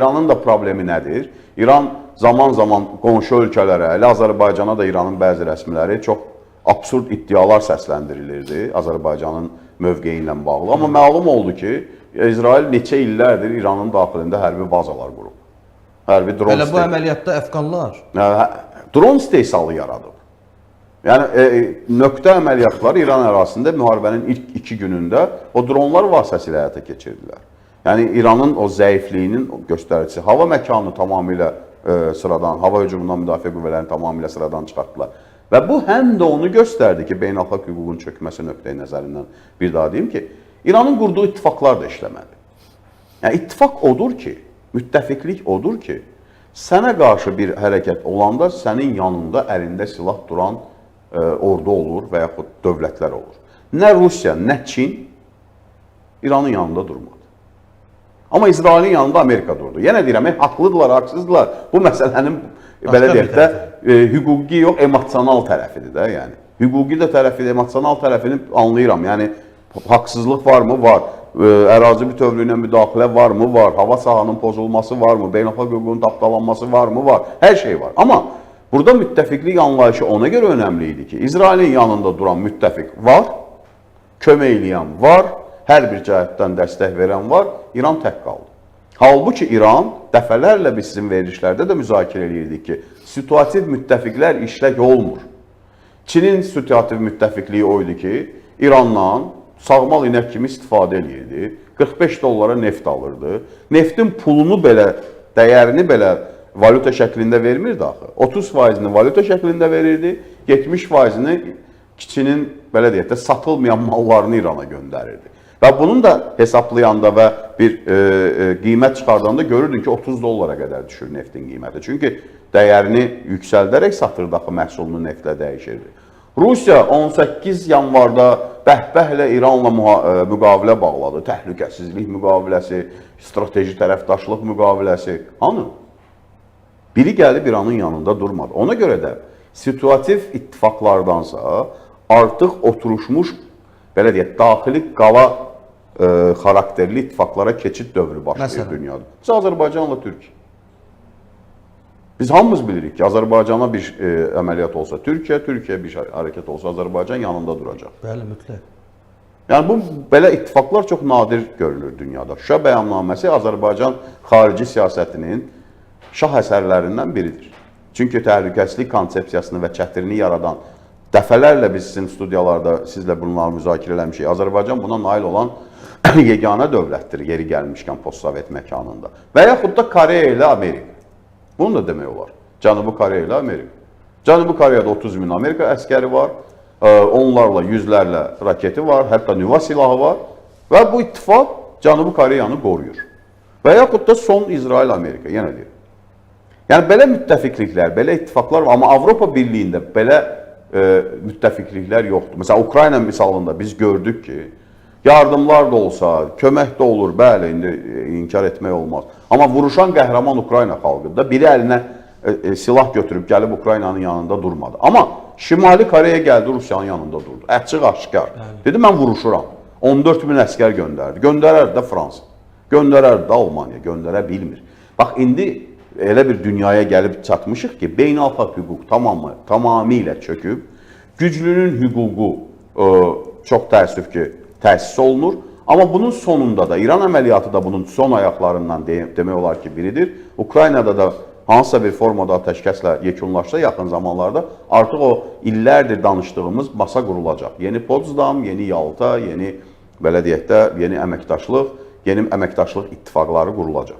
İranın da problemi nədir? İran zaman-zaman qonşu ölkələrə, elə Azərbaycana da İranın bəzi rəsmiləri çox absurd iddialar səsləndirilirdi Azərbaycanın mövqeyi ilə bağlı. Amma məlum oldu ki, İsrail neçə illərdir İranın daxilində hərbi bazalar qurub. Hərbi dron Hələ bu əməliyyatda əfqanlar dron istehsalı yaradıb. Yəni, nöqtə əməliyyatları İran ərazisində müharibənin ilk 2 günündə o dronlar vasitəsilə həyata keçirdilər. Yəni, İranın o zəifliyinin göstəricisi, hava məkanını tamamilə sıradan, hava hücumundan müdafiə qüvvələrini tamamilə sıradan çıxartdılar. Və bu həm də onu göstərdi ki, beynəlxalq hüququn çökməsi nöqteyi nəzərindən bir daha deyim ki, İranın qurduğu ittifaqlar da işləmədi. Yəni, ittifaq odur ki, müttəfiqlik odur ki, sənə qarşı bir hərəkət olanda sənin yanında əlində silah duran ordu olur və yaxud dövlətlər olur. Nə Rusiya, nə Çin İranın yanında durmadı. Amma İsrailin yanında Amerika durdu. Yenə deyirəm, haqlıdırlar, haqsızdılar. Bu məsələnin belə deyək də hüquqi yox, emosional tərəfidir də. Yəni, hüquqi də tərəfidir, emosional tərəfini anlayıram. Yəni, haqsızlıq varmı? Var. Ərazi bütövlüyünə müdaxilə varmı? Var. Hava sahanın pozulması varmı? Beynəlxalq hüququn tapdalanması varmı? Var. Hər şey var. Amma burada müttəfiqlik anlayışı ona görə önəmli idi ki, İsrailin yanında duran müttəfiq var, kömək eləyən var, hər bir cəhətdən dəstək verən var, İran tək qaldı. Halbuki İran dəfələrlə biz sizin verilişlərdə də müzakirə edirdik ki, situativ müttəfiqlər işlək olmur. Çinin situativ müttəfiqliyi oydu ki, İrandan sağmal inək kimi istifadə edirdi, 45 dollara neft alırdı, neftin pulunu belə, dəyərini belə valyuta şəklində vermirdi axı. 30%-ni valyuta şəklində verirdi, 70%-ni Çinin, belə deyək də, satılmayan mallarını İrana göndərirdi. Və bunun da hesablayanda və bir qiymət çıxardanda görürdün ki, 30 dollara qədər düşür neftin qiyməti. Çünki dəyərini yüksəldərək satırdı axı məhsulunu neftlə dəyişirdi. Rusiya 18 yanvarda bəhbəhlə İranla müqavilə bağladı. Təhlükəsizlik müqaviləsi, strateji tərəfdaşlıq müqaviləsi. Hanı? Biri gəlib İranın yanında durmadı. Ona görə də situativ ittifaqlardansa artıq oturuşmuş, belə deyək, daxili qala xarakterli ittifaqlara keçid dövrü başlayır dünyada. Biz Azərbaycanla Türkiyə. Biz hamımız bilirik ki, Azərbaycana bir əməliyyat olsa Türkiyə, Türkiyə bir hərəkət olsa Azərbaycan yanında duracaq. Bəli, mütləq. Yəni, bu belə ittifaqlar çox nadir görülür dünyada. Şuşa bəyannaməsi Azərbaycan xarici siyasətinin şah əsərlərindən biridir. Çünki təhlükəsizlik konsepsiyasını və çətirini yaradan dəfələrlə biz sizin studiyalarda sizlə bunları müzakirə eləmişik. Azərbaycan buna nail olan yeganə dövlətdir, yeri gəlmişkən postsovet məkanında. Və yaxud da Koreya ilə Amerika. Bunu da demək olar. Cənubi Koreya ilə Amerika. Cənubi Koreyada 30 min Amerika əskəri var, onlarla, yüzlərlə raketi var, hətta nüvə silahı var və bu ittifaq Cənubi Koreyanı qoruyur. Və yaxud da son İsrail-Amerika, yenə deyir. Yəni, belə müttəfiqliklər, belə ittifaqlar var, amma Avropa Birliyində belə müttəfiqliklər yoxdur. Məsələn, Ukrayna misalında biz gördük ki, yardımlar da olsa, kömək də olur, bəli, indi inkar etmək olmaz. Amma vuruşan qəhrəman Ukrayna xalqıdır. Biri əlinə silah götürüb gəlib Ukraynanın yanında durmadı. Amma Şimali Koreya gəldi, Rusiyanın yanında durdu. Açıq aşkar. Dedi, mən vuruşuram. 14 min əskər göndərdi. Göndərərdi də Fransa. Göndərərdi də Almaniya. Göndərə bilmir. Bax, indi elə bir dünyaya gəlib çatmışıq ki, beynəlxalq hüquq tamamilə çöküb, güclünün hüququ çox təəssüf ki, təsis olunur. Amma bunun sonunda da, İran əməliyyatı da bunun son ayaqlarından demək olar ki, biridir. Ukraynada da hansısa bir formada atəşkəslə yekunlaşsa yaxın zamanlarda artıq o illərdir danışdığımız masa qurulacaq. Yeni Potsdam, yeni Yalta, yeni, belə deyək də, yeni əməkdaşlıq ittifaqları qurulacaq.